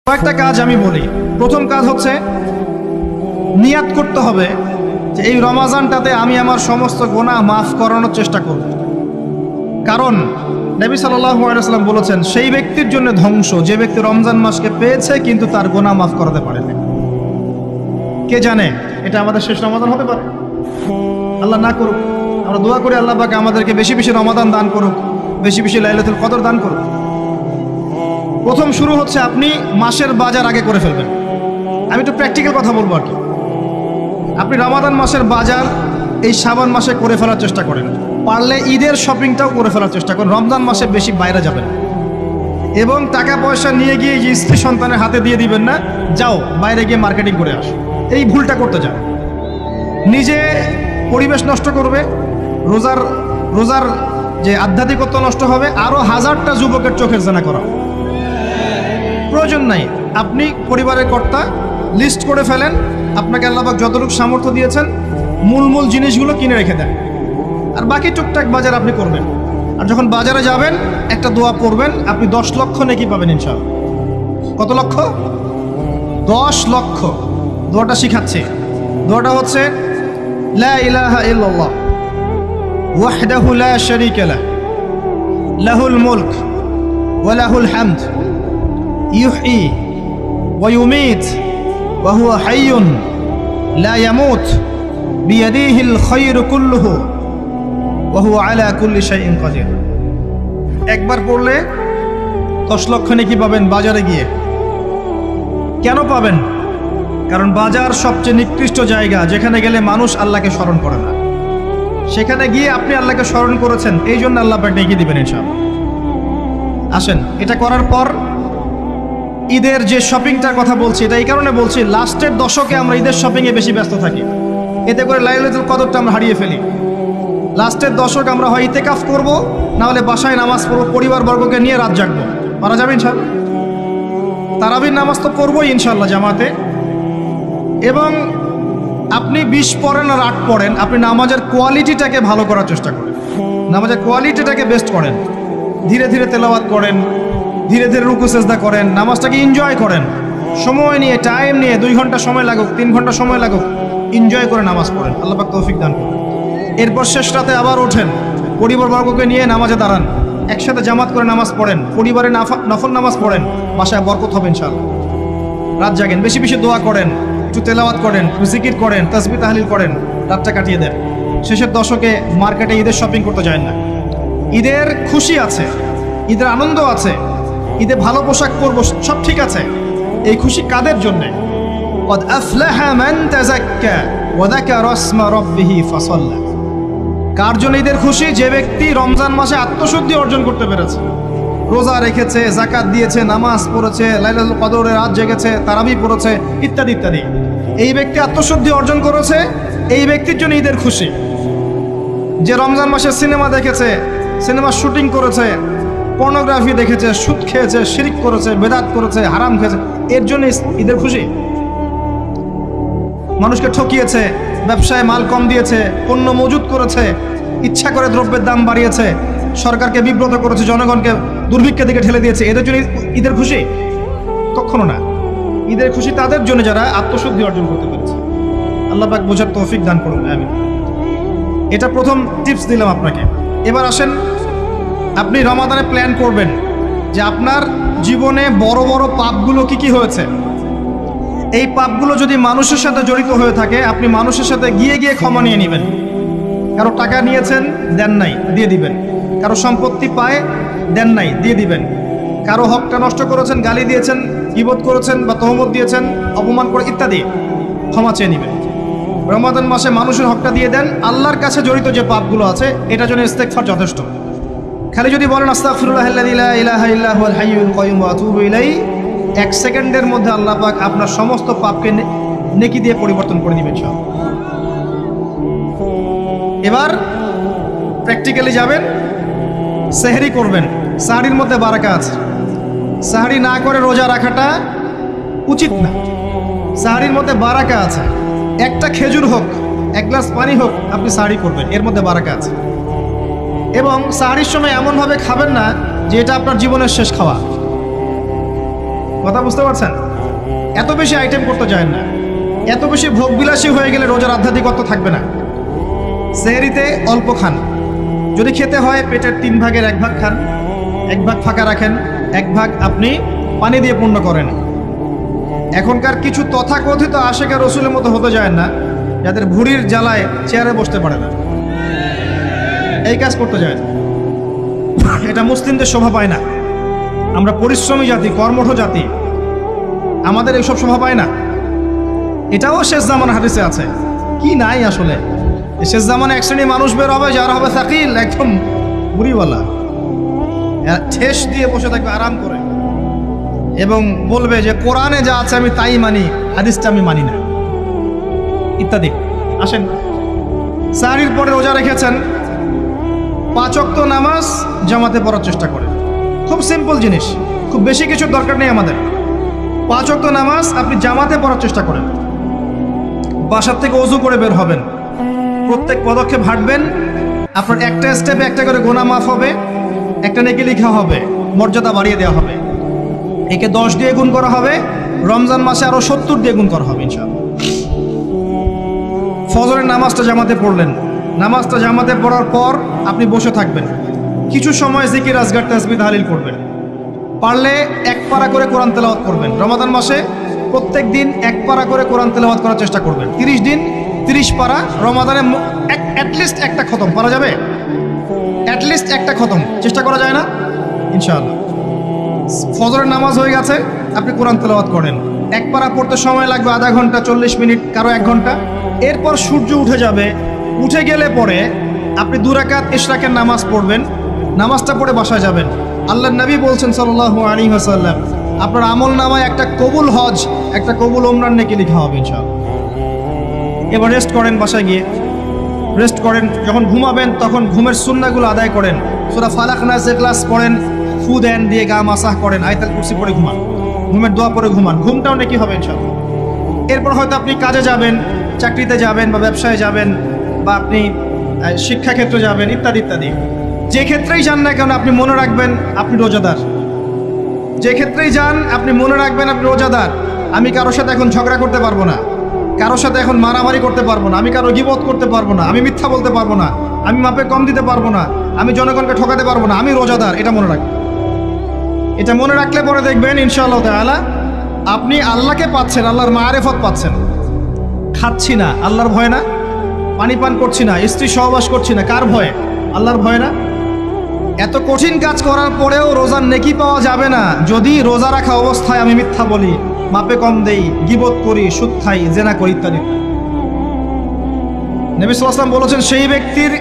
কয়েকটা কাজ আমি বলি। প্রথম কাজ হচ্ছে নিয়াত করতে হবে যে এই রমাজানটাতে আমি আমার সমস্ত গুনাহ মাফ করানোর চেষ্টা করব। কারণ নবী সাল্লাল্লাহু আলাইহি ওয়াসাল্লাম বলেছেন, সেই ব্যক্তির জন্য ধ্বংস যে ব্যক্তি রমজান মাসকে পেয়েছে কিন্তু তার গুনাহ মাফ করাতে পারেনি। কে জানে এটা আমাদের শেষ রমাদান হতে পারে। আল্লাহ না করুক, আমরা দোয়া করি আল্লাহ পাক আমাদেরকে বেশি বেশি রমাদান দান করুক, বেশি বেশি লাইলাতুল কদর দান করুক। প্রথম শুরু হচ্ছে আপনি মাসের বাজার আগে করে ফেলবেন। আমি একটু প্র্যাকটিক্যাল কথা বলবো আর কি। আপনি রমাদান মাসের বাজার এই শাবান মাসে করে ফেলার চেষ্টা করেন, পারলে ঈদের শপিংটাও করে ফেলার চেষ্টা করেন। রমজান মাসে বেশি বাইরে যাবেন এবং টাকা পয়সা নিয়ে গিয়ে যে স্ত্রী সন্তানের হাতে দিয়ে দিবেন না, যাও বাইরে গিয়ে মার্কেটিং করে আসো, এই ভুলটা করতে যান। নিজে পরিবেশ নষ্ট করবে, রোজার যে আধ্যাত্মিকত্ব নষ্ট হবে, আরও হাজারটা যুবকের চোখের জানা করা প্রয়োজন নাই। আপনি পরিবারের কর্তা, লিস্ট করে ফেলেন, আপনাকে আল্লাহ পাক যতটুকু সামর্থ্য দিয়েছেন মূল জিনিসগুলো কিনে রেখে দেন, আর বাকি টুকটাক বাজার আপনি করবেন। আর যখন বাজারে যাবেন একটা দোয়া পড়বেন, আপনি 10 লক্ষ নেকি পাবেন ইনশাআল্লাহ। কত লক্ষ? 10 লক্ষ। দোয়াটা শিখাচ্ছি। দোয়াটা হচ্ছে লা ইলাহা ইল্লাল্লাহ ওয়াহদাহু লা শারীকা লাহ লাহুল মুলক ওয়া লাহুল হামদ ইউহয়ী ওয়া ইউমীত ওয়া হুয়া হাইয়ুন লা ইয়ামুত বিয়াদিহিল খায়রু কুল্লুহু ওয়া হুয়া আলা কুল্লি শাইইন কাদির। একবার পড়লে 10 লক্ষ নেকি পাবেন বাজারে গিয়ে। কেন পাবেন? কারণ বাজার সবচেয়ে নিকৃষ্ট জায়গা, যেখানে গেলে মানুষ আল্লাহকে স্মরণ করে না। সেখানে গিয়ে আপনি আল্লাহকে স্মরণ করেছেন, এই জন্য আল্লাহ পাক ডেকে দিবেন ইনশাআল্লাহ। আসেন, এটা করার পর ঈদের যে শপিংটার কথা বলছি, এটা এই কারণে বলছি, লাস্টের দশকে আমরা ঈদের শপিংয়ে বেশি ব্যস্ত থাকি, এতে করে লাইলাতুল কদরটা আমরা হারিয়ে ফেলি। লাস্টের দশক আমরা হয় ইতেকাফ করব, না হলে বাসায় নামাজ পড়বো, পরিবারবর্গকে নিয়ে রাত জাগবো। পারা যাবে ইনশাআল্লাহ? তারাবির নামাজ তো পড়বোই ইনশাআল্লাহ জামাতে। এবং আপনি 20 পড়েন আর 8 পড়েন, আপনি নামাজের কোয়ালিটিটাকে ভালো করার চেষ্টা করেন, নামাজের কোয়ালিটিটাকে বেস্ট করেন। ধীরে ধীরে তেলাওয়াত করেন, ধীরে ধীরে রুকু সেজদা করেন, নামাজটাকে এনজয় করেন। সময় নিয়ে, টাইম নিয়ে, 2 ঘন্টা সময় লাগুক, 3 ঘন্টা সময় লাগুক, এনজয় করে নামাজ পড়েন। আল্লাহ পাক তৌফিক দান করুন। এরপর শেষ রাতে আবার ওঠেন, পরিবারবর্গকে নিয়ে নামাজে দাঁড়ান, একসাথে জামাত করে নামাজ পড়েন, পরিবারে নফল নামাজ পড়েন, বাসায় বরকত হবে ইনশাআল্লাহ। রাত জাগেন, বেশি বেশি দোয়া করেন, একটু তেলাওয়াত করেন, একটু জিকির করেন, তাসবিহ তাহলিল করেন, রাতটা কাটিয়ে দেন। শেষের দশকে মার্কেটে ঈদের শপিং করতে যায় না। ঈদের খুশি আছে, ঈদের আনন্দ আছে, ঈদে ভালো পোশাক পরবো, সব ঠিক আছে। এই খুশি কাদের জন্যে? ক্বাদ আফলাহা মান তাযাক্কা ওয়া যাকারা ইসমা রাব্বিহি ফাসাল্লা। কার জন্য ঈদের খুশি? যে ব্যক্তি রমজান মাসে আত্মশুদ্ধি অর্জন করতে পেরেছে, রোজা রেখেছে, যাকাত দিয়েছে, নামাজ পড়েছে, লাইলাতুল কদরে রাত জেগেছে, তারাবি পড়েছে, ইত্যাদি ইত্যাদি। এই ব্যক্তি আত্মশুদ্ধি অর্জন করেছে, এই ব্যক্তির জন্য ঈদের খুশি। যে রমজান মাসে সিনেমা দেখেছে, সিনেমার শুটিং করেছে, পর্নোগ্রাফি দেখেছে, সুদ খেয়েছে, শিরিক করেছে, বেদাত করেছে, হারাম খেয়েছে, এর জন্য ঈদের খুশি। মানুষকে ঠকিয়েছে, ব্যবসায় মাল কম দিয়েছে, পণ্য মজুত করেছে, ইচ্ছা করে দ্রব্যের দাম বাড়িয়েছে, সরকারকে বিব্রত করেছে, জনগণকে দুর্ভিক্ষের দিকে ঠেলে দিয়েছে, এদের জন্য ঈদের খুশি? কখনো না। ঈদের খুশি তাদের জন্য যারা আত্মশুদ্ধি অর্জন করতে পেরেছে। আল্লাহ পাক বোঝার তৌফিক দান করুন, আমিন। এটা প্রথম টিপস দিলাম আপনাকে। এবার আসেন, আপনি রমাদানে প্ল্যান করবেন যে আপনার জীবনে বড় বড় পাপগুলো কি হয়েছে। এই পাপগুলো যদি মানুষের সাথে জড়িত হয়ে থাকে, আপনি মানুষের সাথে গিয়ে ক্ষমা নিয়ে নেবেন। কারো টাকা নিয়েছেন, দেন নাই, দিয়ে দিবেন। কারো সম্পত্তি পায়, দেন নাই, দিয়ে দিবেন। কারো হকটা নষ্ট করেছেন, গালি দিয়েছেন, গীবত করেছেন বা তহমত দিয়েছেন, অপমান করে ইত্যাদি, ক্ষমা চেয়ে নেবেন। রমাদান মাসে মানুষের হকটা দিয়ে দেন। আল্লাহর কাছে জড়িত যে পাপগুলো আছে, এটার জন্য ইস্তেগফার যথেষ্ট। খালি যদি বলেন আস্তাগফিরুল্লাহাল্লাযী লা ইলাহা ইল্লা হুয়াল হাইয়ুল কাইয়্যুম ওয়া আতুবু ইলাইহি, 1 সেকেন্ডের মধ্যে আল্লাহ পাক আপনার সমস্ত পাপকে নেকি দিয়ে পরিবর্তন করে দিবেন সব। এবার প্র্যাকটিক্যালি যাবেন, সেহরি করবেন। সাহরির মধ্যে বারাকা আছে। সাহরি না করে রোজা রাখাটা উচিত না। সাহরির মধ্যে বারাকা আছে। একটা খেজুর হোক, 1 গ্লাস পানি হোক, আপনি সাহরি করবেন, এর মধ্যে বারাকা আছে। এবং সাহরির সময় এমনভাবে খাবেন না যে এটা আপনার জীবনের শেষ খাওয়া। কথা বুঝতে পারছেন? এত বেশি আইটেম করতে যায় না, এত বেশি ভোগবিলাসী হয়ে গেলে রোজার আধ্যাত্মিকত্ব থাকবে না। সেহরিতে অল্প খান, যদি খেতে হয় পেটের 3 ভাগের 1 ভাগ খান, 1 ভাগ ফাঁকা রাখেন, 1 ভাগ আপনি পানি দিয়ে পূর্ণ করেন। এখনকার কিছু তথাকথিত আশেখা রসুলের মতো হতে যায় না, যাদের ভুঁড়ির জ্বালায় চেয়ারে বসতে পারে না, এই কাজ করতে যায় না। এটা মুসলিমদের শোভা পায় না। আমরা পরিশ্রমী জাতি, কর্মঠ জাতি, আমাদের এইসব শোভা পায় না। এটাও শেষ জামান হাদিসে আছে। কি নাই আসলে, শেষ জামানে এক শ্রেণী মানুষ বের হবে যারা হবে সাকিল, একদম বুড়িওয়ালা, ঠেস দিয়ে বসে থাকবে আরাম করে, এবং বলবে যে কোরআনে যা আছে আমি তাই মানি, হাদিসটা আমি মানি না, ইত্যাদি। আসেন, সাহরির পরে রোজা রেখেছেন, 5 ওয়াক্ত নামাজ জামাতে পড়ার চেষ্টা করেন। খুব সিম্পল জিনিস, খুব বেশি কিছুর দরকার নেই আমাদের। 5 ওয়াক্ত নামাজ আপনি জামাতে পড়ার চেষ্টা করেন। বাসার থেকে ওযু করে বের হবেন, প্রত্যেক পদক্ষেপ হাঁটবেন, আপনার একটা স্টেপে একটা করে গুনাহ মাফ হবে, একটা নেকি লেখা হবে, মর্যাদা বাড়িয়ে দেওয়া হবে। একে 10 দিয়ে গুণ করা হবে, রমজান মাসে আরো 70 দিয়ে গুণ করা হবে ইনশাআল্লাহ। ফজরের নামাজটা জামাতে পড়লেন, নামাজটা জামাতে পড়ার পর আপনি বসে থাকবেন, কিছু সময় জিকির আজগার তাসবিহ তাহলিল করবেন। পারলে 1 পারা করে কোরআন তেলাওয়াত করবেন। রমাদান মাসে প্রত্যেক দিন 1 পারা করে কোরআন তেলাওয়াত করার চেষ্টা করবেন। 30 দিন 30 পারা, রমাদানে অ্যাটলিস্ট একটা খতম করা যাবে, অ্যাটলিস্ট একটা খতম চেষ্টা করা যায় না ইনশাআল্লাহ। ফজরের নামাজ হয়ে গেছে, আপনি কোরআন তেলাওয়াত করেন। 1 পারা পড়তে সময় লাগবে আধা ঘন্টা, 40 মিনিট, কারো 1 ঘন্টা। এরপর সূর্য উঠে যাবে, উঠে গেলে পরে আপনি 2 রাকাত ইশরাকের নামাজ পড়বেন, নামাজটা পড়ে বাসায় যাবেন। আল্লাহর নবী বলছেন সাল্লাল্লাহু আলাইহি ওয়াসাল্লাম, আপনার আমল নামায় একটা কবুল হজ, একটা কবুল ওমরার নেকি লেখা হবে ইনশাআল্লাহ। এবার রেস্ট করেন, বাসায় গিয়ে রেস্ট করেন। যখন ঘুমাবেন তখন ঘুমের সুন্নাহগুলো আদায় করেন। সূরা ফালাক নাস ইখলাস পড়েন, ফু দেন, দিয়ে গা মাসাহ করেন, আয়াতুল কুরসি পড়ে ঘুমান, ঘুমের দোয়া পড়ে ঘুমান, ঘুমটাও নেকি হবে ইনশাআল্লাহ। এরপর হয়তো আপনি কাজে যাবেন, চাকরিতে যাবেন, বা ব্যবসায় যাবেন, বা আপনি শিক্ষাক্ষেত্রে যাবেন, ইত্যাদি ইত্যাদি। যে ক্ষেত্রেই যান না কেন আপনি মনে রাখবেন আপনি রোজাদার। যে ক্ষেত্রেই যান আপনি মনে রাখবেন আপনি রোজাদার। আমি কারোর সাথে এখন ঝগড়া করতে পারবো না, কারোর সাথে এখন মারামারি করতে পারবো না, আমি কারো গীবত করতে পারবো না, আমি মিথ্যা বলতে পারবো না, আমি মাপে কম দিতে পারবো না, আমি জনগণকে ঠকাতে পারবো না, আমি রোজাদার। এটা মনে রাখবেন। এটা মনে রাখলে পরে দেখবেন ইনশাআল্লাহ তাআলা আপনি আল্লাহকে পাচ্ছেন, আল্লাহর মারিফত পাচ্ছেন। খাচ্ছি না, আল্লাহর ভয় না। পানি পান করছি না, স্ত্রী সহবাস করছি না, কার ভয়ে? আল্লাহর ভয় না। এত কঠিন কাজ করার পরেও রোজার নেকি পাওয়া যাবে না যদি রোজা রাখা অবস্থায় আমি মিথ্যা বলি, মাপে কম দেই, গীবত করি, সুদ খাই, জেনা করি, ইত্যাদি। নবী সাল্লাল্লাহু আলাইহি ওয়াসাল্লাম বলেছেন, সেই ব্যক্তির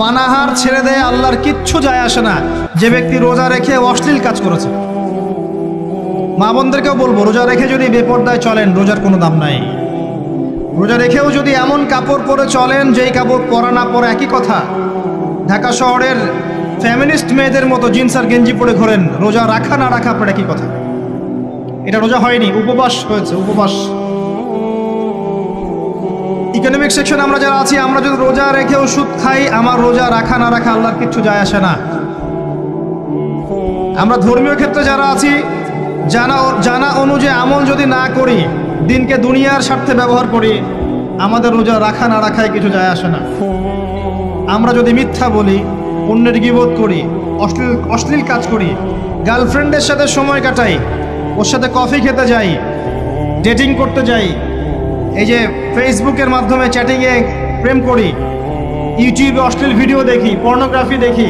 পানাহার ছেড়ে দেয় আল্লাহর কিচ্ছু যায় আসে না, যে ব্যক্তি রোজা রেখে অশ্লীল কাজ করেছে। মা বোনদেরকেও বলবো, রোজা রেখে যদি বেপরদায় চলেন রোজার কোনো দাম নাই। রোজা রেখেও যদি এমন কাপড় পরে চলেন যেই কাপড় পরা না পরে একই কথা, ঢাকা শহরের ফ্যামিনিস্ট মেয়েদের মতো জিন্স আর গেঞ্জি পরে ঘোরেন, রোজা রাখা না রাখা পরে একই কথা। এটা রোজা হয়নি, উপবাস হয়েছে, উপবাস। ইকোনমিক সেকশন আমরা যারা আছি, আমরা যদি রোজা রেখেও সুদ খাই, আমার রোজা রাখা না রাখা আল্লাহর কিচ্ছু যায় আসে না। আমরা ধর্মীয় ক্ষেত্রে যারা আছি, জানা অনুযায়ী আমল যদি না করি, দিনকে দুনিয়ার স্বার্থে ব্যবহার করি, আমাদের রোজা রাখা না রাখায় কিছু যায় আসে না। আমরা যদি মিথ্যা বলি, অন্যের গীবত করি, অশ্লীল কাজ করি, গার্লফ্রেন্ডের সাথে সময় কাটাই, ওর সাথে কফি খেতে যাই, ডেটিং করতে যাই, এই যে ফেসবুকের মাধ্যমে চ্যাটিংয়ে প্রেম করি, ইউটিউবে অশ্লীল ভিডিও দেখি, পর্নোগ্রাফি দেখি,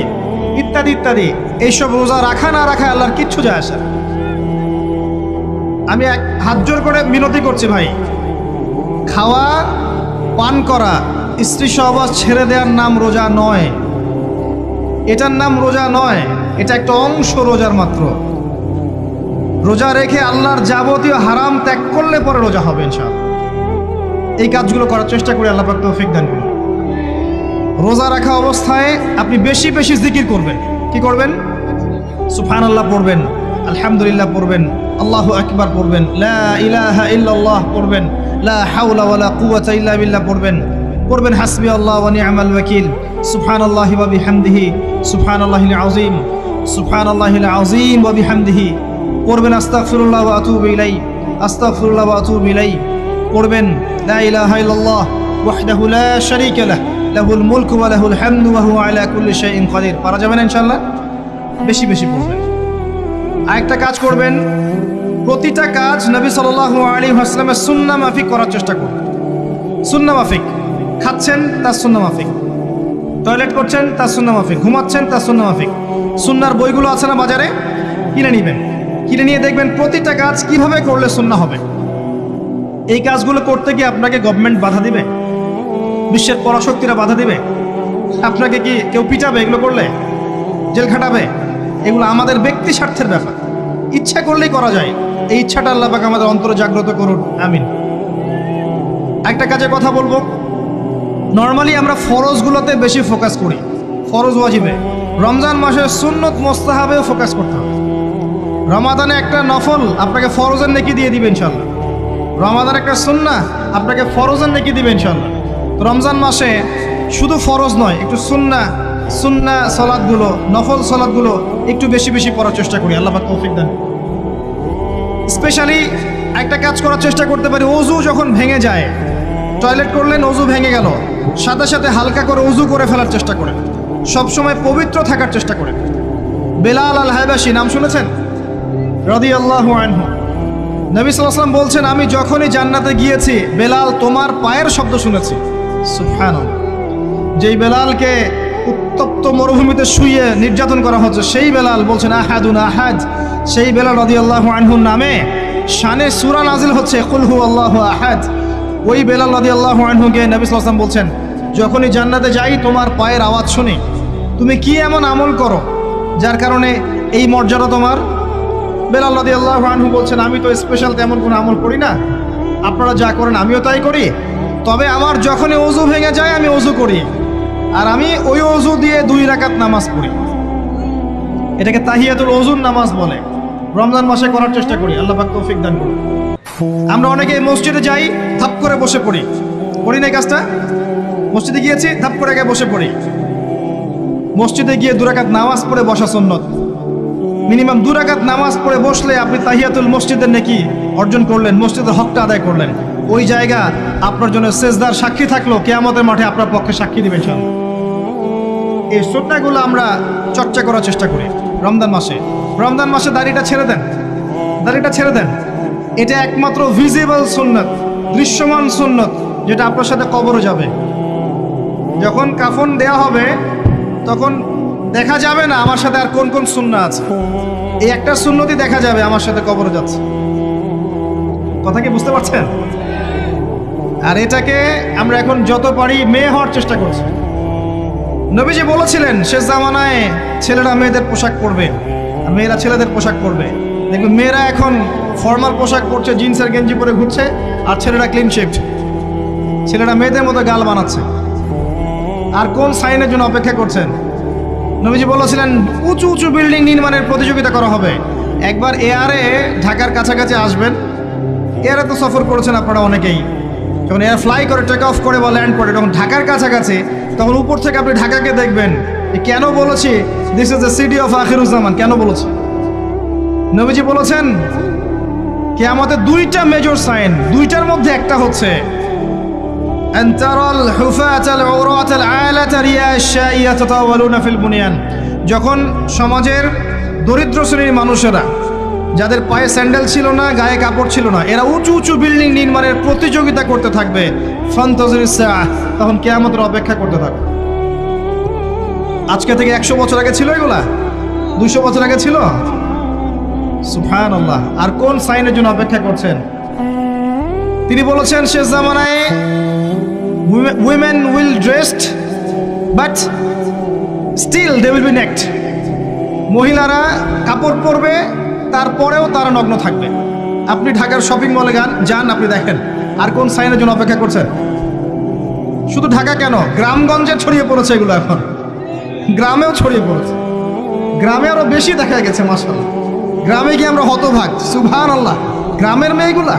ইত্যাদি ইত্যাদি, এইসব রোজা রাখা না রাখা আল্লাহর কিচ্ছু যায় আসে না। আমি হাত জোর করে মিনতি করছি ভাই, খাওয়া পান করা, স্ত্রী সহবাস ছেড়ে দেওয়ার নাম রোজা নয়, এটার নাম রোজা নয়, এটা একটা অংশ রোজার মাত্র। রোজা রেখে আল্লাহর যাবতীয় হারাম ত্যাগ করলে পরে রোজা হবে ইনশাআল্লাহ। এই কাজগুলো করার চেষ্টা করি, আল্লাহ পাক তৌফিক দান করুন। রোজা রাখা অবস্থায় আপনি বেশি বেশি জিকির করবেন। কি করবেন? সুবহানাল্লাহ পড়বেন, আলহামদুলিল্লাহ পড়বেন, আল্লাহু আকবার পড়বেন, লা ইলাহা ইল্লাল্লাহ পড়বেন, লা হাওলা ওয়ালা কুওয়াতা ইল্লা বিল্লাহ পড়বেন হাসবি আল্লাহ ওয়া নি'মাল ওয়াকিল, সুবহানাল্লাহি ওয়া বিহামদিহি, সুবহানাল্লাহিল আযীম, সুবহানাল্লাহিল আযীম ওয়া বিহামদিহি পড়বেন আস্তাগফিরুল্লাহ ওয়া আতুবু ইলাইহি, আস্তাগফিরুল্লাহ ওয়া আতুবু ইলাইহি, পড়বেন লা ইলাহা ইল্লাল্লাহ ওয়াহদাহু লা শারীকা লাহু লাহুল মুলকু ওয়া লাহুল হামদু ওয়া হুয়া আলা কুল্লি শাইইন কাদির। পারা যাবে না ইনশাআল্লাহ? বেশি বেশি পড়বেন। আরেকটা কাজ করবেন, প্রতিটা কাজ নবী সাল্লাল্লাহু আলাইহি ওয়াসাল্লামের সুন্নাহ মাফিক করার চেষ্টা করবেন। সুন্নাহ মাফিক, খাচ্ছেন তার সুন্নাহ মাফিক, টয়লেট করছেন তার সুন্নাহ মাফিক, ঘুমাচ্ছেন তার সুন্নাহ মাফিক। সুন্নাহর বইগুলো আছে না বাজারে, কিনে নেবেন, কিনে নিয়ে দেখবেন প্রতিটা কাজ কিভাবে করলে সুন্নাহ হবে। এই কাজগুলো করতে গিয়ে আপনাকে গভর্নমেন্ট বাধা দিবে, বিশ্বের পরাশক্তিরা বাধা দিবে, আপনাকে কি কেউ পিটাবে এগুলো করলে, জেল খাটাবে? এগুলো আমাদের ব্যক্তি স্বার্থের ব্যাপার, ইচ্ছা করলেই করা যায়। এই ইচ্ছাটা আল্লাহ পাক আমাদের অন্তরে জাগ্রত করুন, আমিন। একটা কাজের কথা বলবো, নর্মালি আমরা ফরজগুলোতে বেশি ফোকাস করি, ফরজ ওয়াজিবে। রমজান মাসে সুন্নত মোস্তাহাবেও ফোকাস করতে হবে। রমাদানে একটা নফল আপনাকে ফরজের নেকি দিয়ে দিবে ইনশাল্লাহ, রমাদান একটা সুন্নাহ আপনাকে ফরজের নেকি দিবে ইনশাল্লাহ। তো রমজান মাসে শুধু ফরজ নয়, একটু সুন্নাহ সালাতগুলো, নফল সালাতগুলো একটু বেশি বেশি পড়ার চেষ্টা করি, আল্লাহ পাক তৌফিক দেন। স্পেশালি একটা কাজ করার চেষ্টা করতে পারি, ওযু যখন ভেঙে যায়, টয়লেট করলেন ওযু ভেঙে গেল, সাথে সাথে হালকা করে ওযু করে ফেলার চেষ্টা করেন, সবসময় পবিত্র থাকার চেষ্টা করেন। বেলাল আল হাবাশী নাম শুনেছেন? রাদিয়াল্লাহু আনহু। নবী সাল্লাল্লাহু আলাইহি ওয়াসাল্লাম বলছেন, আমি যখনই জান্নাতে গিয়েছি বেলাল তোমার পায়ের শব্দ শুনেছি। সুবহানাল্লাহ। যেই বেলালকে উত্তপ্ত মরুভূমিতে শুইয়ে নির্যাতন করা হচ্ছে, সেই বেলাল বলছেন আহাদুন আহাদ। সেই বেলাল রাদিয়াল্লাহু আনহুর নামে শানে সূরা নাজিল হচ্ছে, কুল হুয়াল্লাহু আহাদ। ওই বেলাল রাদিয়াল্লাহু আনহুকে নবী সাল্লাল্লাহু আলাইহি ওয়াসাল্লাম বলছেন, যখনই জান্নাতে যাই তোমার পায়ের আওয়াজ শুনি, তুমি কি এমন আমল করো যার কারণে এই মর্যাদা তোমার? বেলাল রাদিয়াল্লাহু আনহু বলছেন, আমি তো স্পেশাল তেমন কোনো আমল করি না, আপনারা যা করেন আমিও তাই করি, তবে আমার যখনই ওযু ভেঙে যায় আমি ওযু করি, আর আমি ওই ওযু দিয়ে 2 রাকাত নামাজ পড়ি। এটাকে তাহিয়াতুল ওযুর নামাজ বলে। রমজান মাসে করার চেষ্টা করি, আল্লাহ পাক তৌফিক দান করুন। আমরা অনেকে মসজিদে যাই, ধাপ করে বসে পড়ি, করি না এই কাজটা? মসজিদে গিয়েছি, ধাপ করে আগে বসে পড়ি। মসজিদে গিয়ে 2 রাকাত নামাজ পড়ে বসা সুন্নত। মিনিমাম 2 রাকাত নামাজ পড়ে বসলে আপনি তাহিয়াতুল মসজিদের নেকি অর্জন করলেন, মসজিদের হকটা আদায় করলেন। ওই জায়গা আপনার জন্য সেজদার সাক্ষী থাকলো, কিয়ামতের মাঠে আপনার পক্ষে সাক্ষী দিবেন ইনশাআল্লাহ। এই সুন্নাহগুলো আমরা চর্চা করার চেষ্টা করি রমজান মাসে। রমজান মাসে দাড়িটা ছেড়ে দেন, দাড়িটা ছেড়ে দেন। এটা একমাত্র ভিজিবল সুন্নাত, দৃশ্যমান সুন্নাত, যেটা আপনার সাথে কবরে যাবে। যখন কাফন দেয়া হবে তখন দেখা যাবে না আমার সাথে আর কোন কোন সুন্নাহ আছে, এই একটা সুন্নতই দেখা যাবে আমার সাথে কবরে যাচ্ছে। কথা কি বুঝতে পারছেন? আর এটাকে আমরা এখন যত পারি মেয়ে হওয়ার চেষ্টা করছি। নবীজি বলেছিলেন শেষ জামানায় ছেলেরা মেয়েদের পোশাক পরবে আর মেয়েরা ছেলেদের পোশাক পরবে। দেখবেন মেয়েরা এখন ফর্মাল পোশাক পরছে, জিন্সের গেঞ্জি পরে ঘুরছে, আর ছেলেরা ক্লিন শেভড। ছেলেরা মেয়েদের মতো গাল বানাচ্ছে। আর কোন সাইনের জন্য অপেক্ষা করছেন? নবীজি বলেছিলেন উঁচু উঁচু বিল্ডিং নির্মাণের প্রতিযোগিতা করা হবে। একবার এয়ারে ঢাকার কাছাকাছি আসবেন, এয়ারে তো সফর করেছেন আপনারা অনেকেই, যখন এয়ার ফ্লাই করে টেক অফ করে বা ল্যান্ড করে তখন ঢাকার কাছাকাছি, তখন উপর থেকে আপনি ঢাকাকে দেখবেন। কেন বলেছি this is the city of Akhiruzzaman? কেন বলেছি? নবীজি বলেছেন কিয়ামতের 2টা মেজর সাইন, 2টার মধ্যে একটা হচ্ছে আনতারাল হুফাতাল উরাতাল আলাতা রিয়াশা ইয়াতাতাওয়ালুনা ফিল বুনিয়ান। যখন সমাজের দরিদ্র শ্রেণীর মানুষেরা, যাদের পায়ে স্যান্ডেল ছিল না, গায়ে কাপড় ছিল না, এরা উঁচু উঁচু বিল্ডিং নির্মাণের প্রতিযোগিতা করতে থাকবে, ফান্তাজিরিস সাআহ, তখন কিয়ামতের অপেক্ষা করতে থাকবে। আজকে থেকে 100 বছর আগে ছিল এগুলা? 200 বছর আগে ছিল? সুবহানাল্লাহ। আর কোন সাইনের জন্য অপেক্ষা করছেন? তিনি বলেছেন শেষ জামানায় women will dressed but still they will be naked. মহিলারা কাপড় পরবে, তারপরেও তারা নগ্ন থাকবে। আপনি ঢাকার শপিং মলে যান, আপনি দেখেন। আর কোন সাইনের জন্য অপেক্ষা করছেন? শুধু ঢাকা কেন, গ্রামগঞ্জে ছড়িয়ে পড়েছে এগুলো, এখন গ্রামেও ছড়িয়ে পড়েছে। গ্রামে আরো বেশি দেখা গেছে মাশাআল্লাহ। গ্রামে গিয়ে আমরা হতভাগ, সুবহানাল্লাহ। গ্রামের মেয়েগুলা,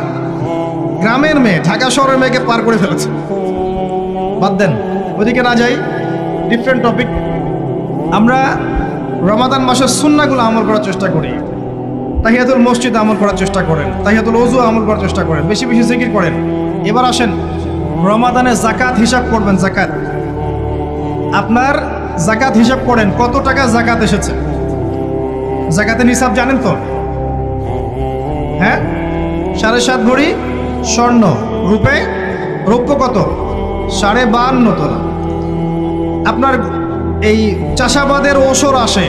গ্রামের মেয়ে ঢাকা শহরের মেয়েকে পার করে ফেলেছে। বাদ দেন, ওদিকে না যাই, ডিফারেন্ট টপিক। আমরা রমাদান মাসের সুন্নাহগুলো আমল করার চেষ্টা করি। তাহিয়াতুল মসজিদ আমল করার চেষ্টা করেন, তাহিয়াতুল ওযু আমল করার চেষ্টা করেন, বেশি বেশি জিকির করেন। এবার আসেন রমাদানে জাকাত হিসাব করবেন। জাকাত, আপনার জাকাত হিসাব করেন, কত টাকা জাকাত এসেছে। জাকাতের হিসাব জানেন তো? হ্যাঁ, 7.5 ভরি স্বর্ণ, রৌপ্য কত? 52.5 তোলা। আপনার এই চাষাবাদের ওসর আসে,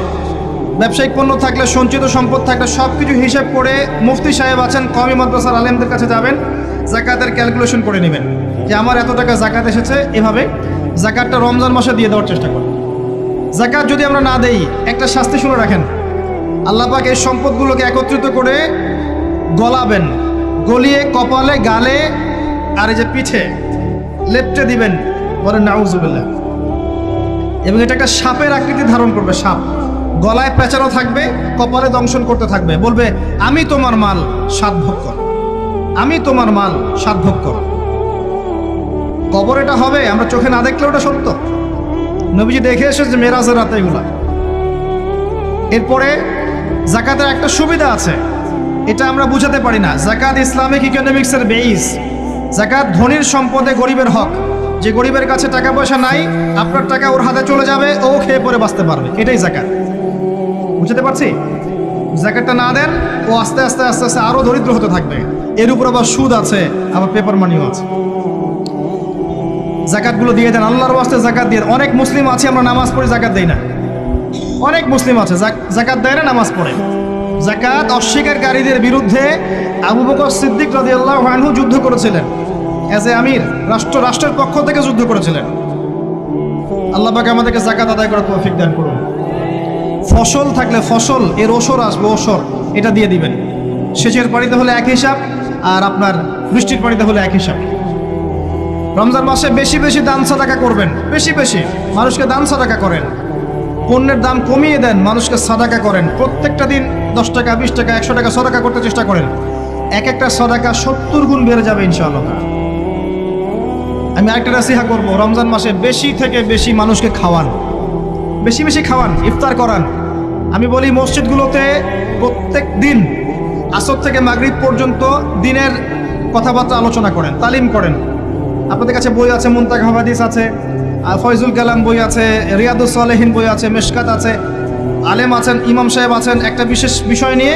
ব্যবসায়িক পণ্য থাকলে, সঞ্চিত সম্পদ থাকলে সব কিছু হিসাব করে মুফতি সাহেব আছেন, কওমি মাদ্রাসার আলেমদের কাছে যাবেন, জাকাতের ক্যালকুলেশন করে নেবেন যে আমার এত টাকা জাকাত এসেছে। এভাবে জাকাতটা রমজান মাসে দিয়ে দেওয়ার চেষ্টা করুন। জাকাত যদি আমরা না দেই, একটা শাস্তি শুনে রাখেন, আল্লাহ পাক এই সম্পদগুলোকে একত্রিত করে গলাবেন, গলিয়ে কপালে, গালে আর এই যে পিঠে লেপটে দিবেন, বলেন নাউজুবিল্লাহ। এবং এটা একটা সাপের আকৃতি ধারণ করবে, সাপ গলায় পেঁচানো থাকবে, কপালে দংশন করতে থাকবে, বলবে আমি তোমার মাল 7 ভোগ কর, আমি তোমার মাল 7 ভোগ কর। কবর এটা হবে, আমরা চোখে না দেখলেও ওটা সত্য। নবীজি দেখে এসেছে মেরাজের রাতে এগুলা। এরপরে জাকাতের একটা সুবিধা আছে, এটা আমরা বুঝাতে পারি না। জাকাত ইসলামিক ইকোনমিক্সের বেইস। জাকাত ধনীর সম্পদে গরিবের হক। যে গরিবের কাছে টাকা পয়সা নাই, আপনার টাকা ওর হাতে চলে যাবে, ও খেয়ে পরে বাঁচতে পারবে, এটাই জাকাত। বুঝতে পারছি? জাকাতটা না দেন, ও আস্তে আস্তে আস্তে আস্তে আরো দরিদ্র হতে থাকবে। এর উপর আবার সুদ আছে, আবার পেপার মানিও আছে। জাকাতগুলো দিয়ে দেন, আল্লাহর ওয়াস্তে জাকাত দিয়ে। অনেক মুসলিম আছে আমরা নামাজ পড়ি, জাকাত দেই না। অনেক মুসলিম আছে জাকাত দেয় না, নামাজ পড়ে। জাকাত অস্বীকারীদের বিরুদ্ধে আবু বকর সিদ্দিক রাদিয়াল্লাহু আনহু যুদ্ধ করেছিলেন। এজ এ আমির, রাষ্ট্রের পক্ষ থেকে যুদ্ধ করেছিলেন। আল্লাহ পাক আমাদেরকে জাকাত আদায় করার তৌফিক দান করুন। ফসল থাকলে ফসল, এর ওসর আসবে, ওসর এটা দিয়ে দিবেন। সেচের পানিতে হলে এক হিসাব, আর আপনার বৃষ্টির পানিতে হলে এক হিসাব। রমজান মাসে বেশি বেশি দান সাদাকা করবেন, বেশি বেশি মানুষকে দান সাদাকা করেন। পণ্যের দাম কমিয়ে দেন, মানুষকে সাদাকা করেন। প্রত্যেকটা দিন 10 টাকা, 20 টাকা, 100 টাকা সাদাকা করতে চেষ্টা করেন। এক একটা সাদাকা 70 গুণ বেড়ে যাবে ইনশাআল্লাহ। আমি আরেকটা নাসিহা করব, রমজান মাসে বেশি থেকে বেশি মানুষকে খাওয়ান, বেশি বেশি খাওয়ান, ইফতার করান। আমি বলি মসজিদগুলোতে প্রত্যেক দিন আসর থেকে মাগরিব পর্যন্ত দিনের কথাবার্তা আলোচনা করেন, তালিম করেন। আপনাদের কাছে বই আছে, মুনতাকা হাদিস আছে, ফয়জুল কালাম বই আছে, রিয়াদুস সালেহিন বই আছে, মেশকাত আছে, আলেম আছেন, ইমাম সাহেব আছেন। একটা বিশেষ বিষয় নিয়ে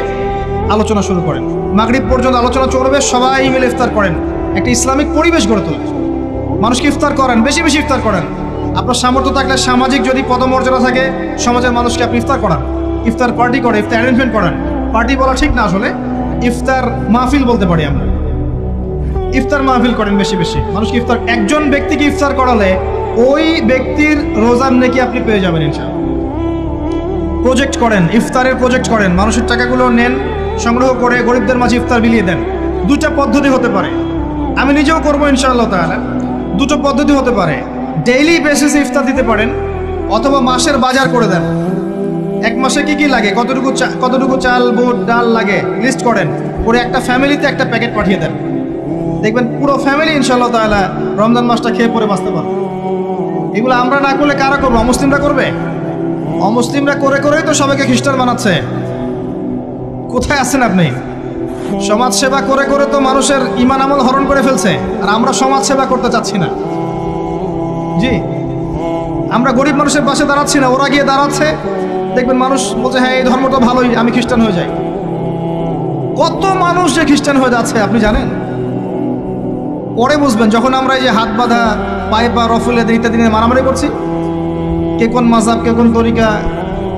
আলোচনা শুরু করেন, মাগরিব পর্যন্ত আলোচনা চলবে, সবাই মিলে ইফতার করেন। একটা ইসলামিক পরিবেশ গড়ে তোলেন, মানুষকে ইফতার করেন, বেশি বেশি ইফতার করেন। আপনার সামর্থ্য থাকলে, সামাজিক যদি পদমর্যাদা থাকে, সমাজের মানুষকে আপনি ইফতার করান, ইফতার পার্টি করে, ইফতার অ্যারেঞ্জমেন্ট করেন। পার্টি বলা ঠিক না, আসলে ইফতার মাহফিল বলতে পারি আমরা। ইফতার মাহফিল করেন বেশি বেশি, মানুষকে ইফতার। একজন ব্যক্তিকে ইফতার করালে ওই ব্যক্তির রোজার নেকি আপনি পেয়ে যাবেন ইনশাআল্লাহ। প্রজেক্ট করেন, ইফতারের প্রজেক্ট করেন, মানুষের টাকাগুলো নেন, সংগ্রহ করে গরিবদের মাঝে ইফতার বিলিয়ে দেন। 2টা পদ্ধতি হতে পারে, আমি নিজেও করবো ইনশাআল্লাহ তাআলা। 2টো পদ্ধতি হতে পারে, ডেইলি বেসিসে ইফতার দিতে পারেন, অথবা মাসের বাজার করে দেন। এক মাসে কি কি লাগে, কতটুকু চাল, বুট, ডাল লাগে লিস্ট করেন, করে একটা ফ্যামিলিতে একটা প্যাকেট পাঠিয়ে দেন। দেখবেন পুরো ফ্যামিলি ইনশাআল্লাহ তাআলা রমজান মাসটা খেয়ে পরে বাঁচতে পারবে। এগুলো আমরা না করলে কারা করবো? অমুসলিমরা করবে। অমুসলিমরা করে করেই তো সবাইকে খ্রিস্টান বানাচ্ছে। কোথায় আছেন আপনি? সমাজ সেবা করে করে তো মানুষের ঈমান আমল হরণ করে ফেলছে, আর আমরা সমাজ সেবা করতে চাচ্ছি না। জি, আমরা গরিব মানুষের পাশে দাঁড়াচ্ছি না, ওরা গিয়ে দাঁড়াচ্ছে। দেখবেন মানুষ বলছে হ্যাঁ এই ধর্মটা ভালোই, আমি খ্রিস্টান হয়ে যাই। কত মানুষ যে খ্রিস্টান হয়ে যাচ্ছে আপনি জানেন? পরে বুঝবেন, যখন আমরা এই যে হাত বাঁধা, পায়ে পা রফুলে ইত্যাদি নিয়ে মারামারি করছি, কে কোন মাযহাব, কে কোন তরিকা,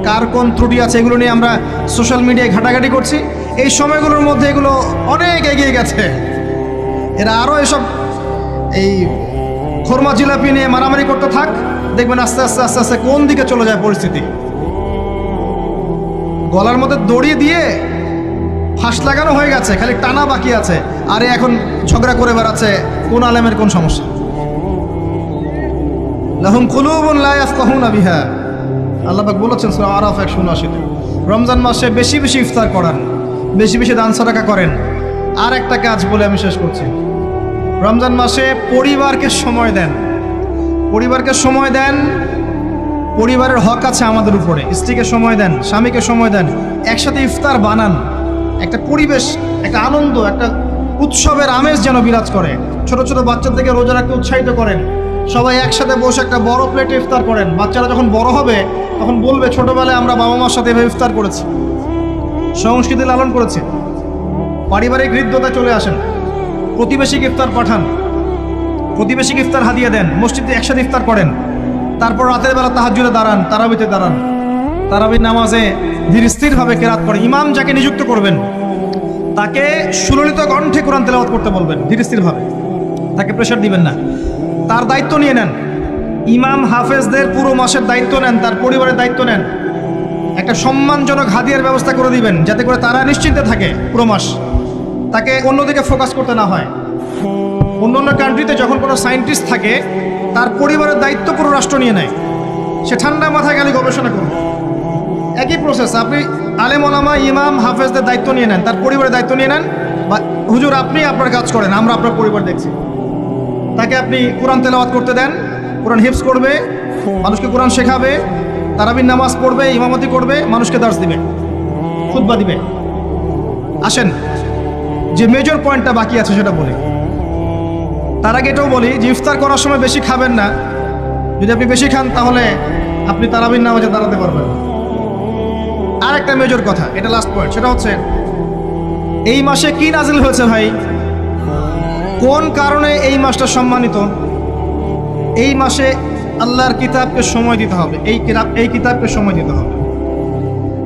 কার কোন ত্রুটি আছে, এগুলো নিয়ে আমরা সোশ্যাল মিডিয়ায় ঘাটাঘাটি করছি। এই সময়গুলোর মধ্যে এগুলো অনেক এগিয়ে গেছে। এরা আরও এসব এই খোরমা জিলাপি নিয়ে মারামারি করতে থাক, দেখবেন আস্তে আস্তে আস্তে আস্তে কোন দিকে চলে যায় পরিস্থিতি। গলার মধ্যে দড়ি দিয়ে ফাঁস লাগানো হয়ে গেছে, খালি টানা বাকি আছে। আরে এখন ঝগড়া করে বেড়াচ্ছে কোন আলেমের কোন সমস্যা। লাহুম কুলুবুন লা ইয়াফকাহুনা বিহা, আল্লাহ পাক বলেছেন সূরা আরাফ 179। রমজান মাসে বেশি বেশি ইফতার করান, বেশি বেশি দান সাদাকা করেন। আর একটা কাজ বলে আমি শেষ করছি, রমজান মাসে পরিবারকে সময় দেন। পরিবারকে সময় দেন, পরিবারের হক আছে আমাদের উপরে। স্ত্রীকে সময় দেন, স্বামীকে সময় দেন, একসাথে ইফতার বানান। একটা পরিবেশ, একটা আনন্দ, একটা উৎসবের আমেজ যেন বিরাজ করে। ছোট ছোট বাচ্চাদেরকে রোজা রাখতে উৎসাহিত করেন, সবাই একসাথে বসে একটা বড় প্লেটে ইফতার করেন। বাচ্চারা যখন বড় হবে তখন বলবে, ছোটবেলায় আমরা বাবা মার সাথে এভাবে ইফতার করেছি, সংস্কৃতি লালন করেছি। পারিবারিক হৃদ্যতা চলে আসেন, প্রতিবেশীকে ইফতার পাঠান, প্রতিবেশীকে ইফতার হাদিয়া দেন, মসজিদে একসাথে ইফতার করেন। তারপর রাতের বেলা তাহাজ্জুদে দাঁড়ান, তারাবিতে দাঁড়ান, তারাবির নামাজে ধীর স্থিরভাবে কেরাত করে। ইমাম যাকে নিযুক্ত করবেন তাকে সুললিত কণ্ঠে কোরআন তেলাওয়াত করতে বলবেন, ধীর স্থিরভাবে, তাকে প্রেশার দিবেন না। তার দায়িত্ব নিয়ে নেন। ইমাম হাফেজদের পুরো মাসের দায়িত্ব নেন, তার পরিবারের দায়িত্ব নেন। একটা সম্মানজনক হাদিয়ার ব্যবস্থা করে দিবেন, যাতে করে তারা নিশ্চিন্তে থাকে পুরো মাস, তাকে অন্যদিকে ফোকাস করতে না হয়। অন্য কান্ট্রিতে যখন কোনো সায়েন্টিস্ট থাকে, তার পরিবারের দায়িত্ব পুরো রাষ্ট্র নিয়ে নেয়, সে ঠান্ডা মাথায় গেলে গবেষণা করবে। একই প্রসেস, আপনি আলেম ওলামা ইমাম হাফেজদের দায়িত্ব নিয়ে নেন, তার পরিবারের দায়িত্ব নিয়ে নেন। বা হুজুর আপনি আপনার কাজ করেন, আমরা আপনার পরিবার দেখছি। তাকে আপনি কোরআন তেলাওয়াত করতে দেন, কোরআন হিফজ করবে, মানুষকে কোরআন শেখাবে, তারাবির নামাজ পড়বে, ইমামতি করবে, মানুষকে দার্স দিবে, খুতবা দিবে। আসেন, যে মেজর পয়েন্টটা বাকি আছে সেটা বলি। তার আগে এটাও বলি যে ইফতার করার সময় বেশি খাবেন না। যদি আপনি বেশি খান তাহলে আপনি তারাবির নামাজে দাঁড়াতে পারবেন। আর একটা মেজর কথা, এটা লাস্ট পয়েন্ট, সেটা হচ্ছে এই মাসে কি নাজিল হয়েছে ভাই, কোন কারণে এই মাসটা সম্মানিত। এই মাসে আল্লাহর কিতাবকে সময় দিতে হবে, এই কিতাবকে সময় দিতে হবে।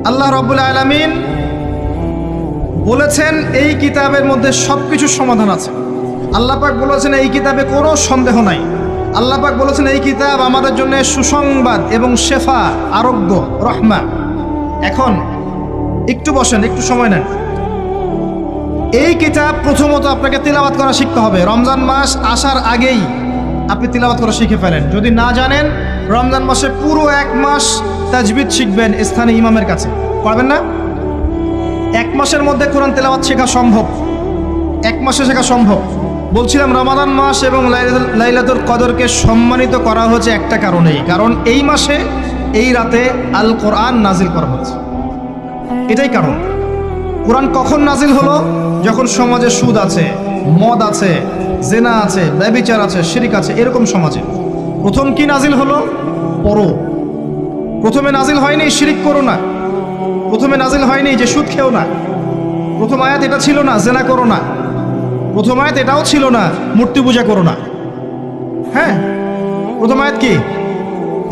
আল্লাহ রাব্বুল আলামিন বলেছেন এই কিতাবের মধ্যে সব কিছুর সমাধান আছে। আল্লাহ পাক বলেছেন এই কিতাবে কোনো সন্দেহ নাই। আল্লাহ পাক বলেছেন এই কিতাব আমাদের জন্য সুসংবাদ এবং শেফা, আরোগ্য, রহমা। এখন একটু বসেন, একটু সময় নেন। এই কিতাব প্রথমত আপনাকে তিলাওয়াত করা শিখতে হবে। রমজান মাস আসার আগেই আপনি তিলাওয়াত করা শিখে ফেলেন। যদি না জানেন, রমজান মাসে পুরো 1 মাস তাজবিদ শিখবেন স্থানীয় ইমামের কাছে, পারবেন না? 1 মাসের মধ্যে কোরআন তেলাওয়াত শেখা সম্ভব, 1 মাসে শেখা সম্ভব। বলছিলাম রমাদান মাস এবং লাইলাতুল কদরকে সম্মানিত করা হয়েছে একটা কারণেই, কারণ এই মাসে এই রাতে আল কোরআন নাজিল করা হয়েছে, এটাই কারণ। কোরআন কখন নাজিল হলো? যখন সমাজে সুদ আছে, মদ আছে, জেনা আছে, ব্যভিচার আছে, শিরক আছে, এরকম সমাজে প্রথম কি নাজিল হলো? পড়ো। প্রথমে নাজিল হয়নি শিরক করো না, প্রথমে নাজিল হয়নি যে সুদ খেও না, প্রথম আয়াত এটা ছিল না জেনা করো না, প্রথম আয়াত এটাও ছিল না মূর্তি পূজা করো না। হ্যাঁ, প্রথম আয়াত কি?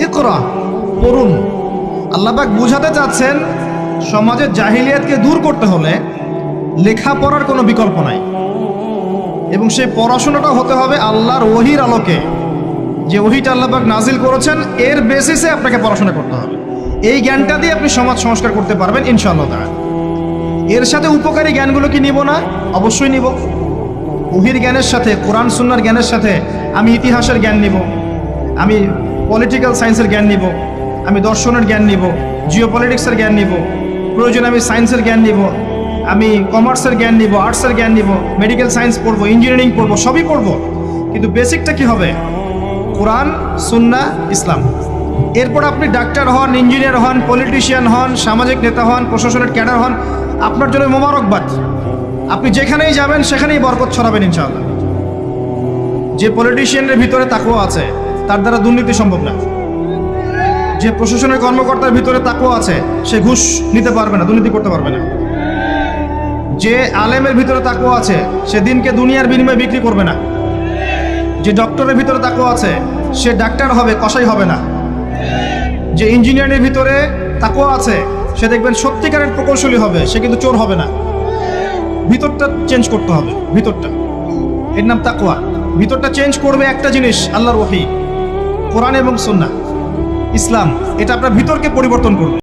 ইকরা, পড়ুন। আল্লাহ পাক বুঝাতে চাচ্ছেন সমাজের জাহিলিয়াতকে দূর করতে হলে লেখাপড়ার কোনো বিকল্প নাই, এবং সেই পড়াশোনাটা হতে হবে আল্লাহর ওহির আলোকে। যে ওহিটা আল্লাহ পাক নাজিল করেছেন এর বেসিসে আপনাকে পড়াশোনা করতে হবে। এই জ্ঞানটা দিয়ে আপনি সমাজ সংস্কার করতে পারবেন ইনশাআল্লাহ তাআলা। এর সাথে উপকারী জ্ঞানগুলো কি নিব না? অবশ্যই নিব। ওহির জ্ঞানের সাথে, কোরআন সুন্নাহর জ্ঞানের সাথে আমি ইতিহাসের জ্ঞান নিব, আমি পলিটিক্যাল সায়েন্সের জ্ঞান নিব, আমি দর্শনের জ্ঞান নিব, জিওপলিটিক্সের জ্ঞান নিব, প্রয়োজনে আমি সায়েন্সের জ্ঞান নিব, আমি কমার্সের জ্ঞান নিব, আর্টসের জ্ঞান নিব, মেডিকেল সায়েন্স পড়বো, ইঞ্জিনিয়ারিং পড়বো, সবই পড়বো। কিন্তু বেসিকটা কি হবে? কোরআন, সুন্নাহ, ইসলাম। এরপর আপনি ডাক্তার হন, ইঞ্জিনিয়ার হন, পলিটিশিয়ান হন, সামাজিক নেতা হন, প্রশাসনের ক্যাডার হন, আপনার জন্য মোবারকবাদ। আপনি যেখানেই যাবেন সেখানেই বরকত ছড়াবেন ইনশাআল্লাহ। যে পলিটিশিয়ানের ভিতরে তাকওয়া আছে তার দ্বারা দুর্নীতি সম্ভব না। যে প্রশাসনের কর্মকর্তার ভিতরে তাকওয়া আছে সে ঘুষ নিতে পারবে না, দুর্নীতি করতে পারবে না। যে আলেমের ভিতরে তাকওয়া আছে সে দিনকে দুনিয়ার বিনিময়ে বিক্রি করবে না। যে ডক্টরের ভিতরে তাকওয়া আছে সে ডাক্তার হবে, কসাই হবে না। যে ইঞ্জিনিয়ারের ভিতরে তাকওয়া আছে সে দেখবেন সত্যিকারের প্রকৌশলী হবে, সে কিন্তু চোর হবে না। ভিতরটা চেঞ্জ করতে হবে, ভিতরটা, এর নাম তাকওয়া। ভিতরটা চেঞ্জ করবে একটা জিনিস, আল্লাহর ওহী, কোরআন এবং সুন্নাহ, ইসলাম। এটা আপনার ভিতরকে পরিবর্তন করবে।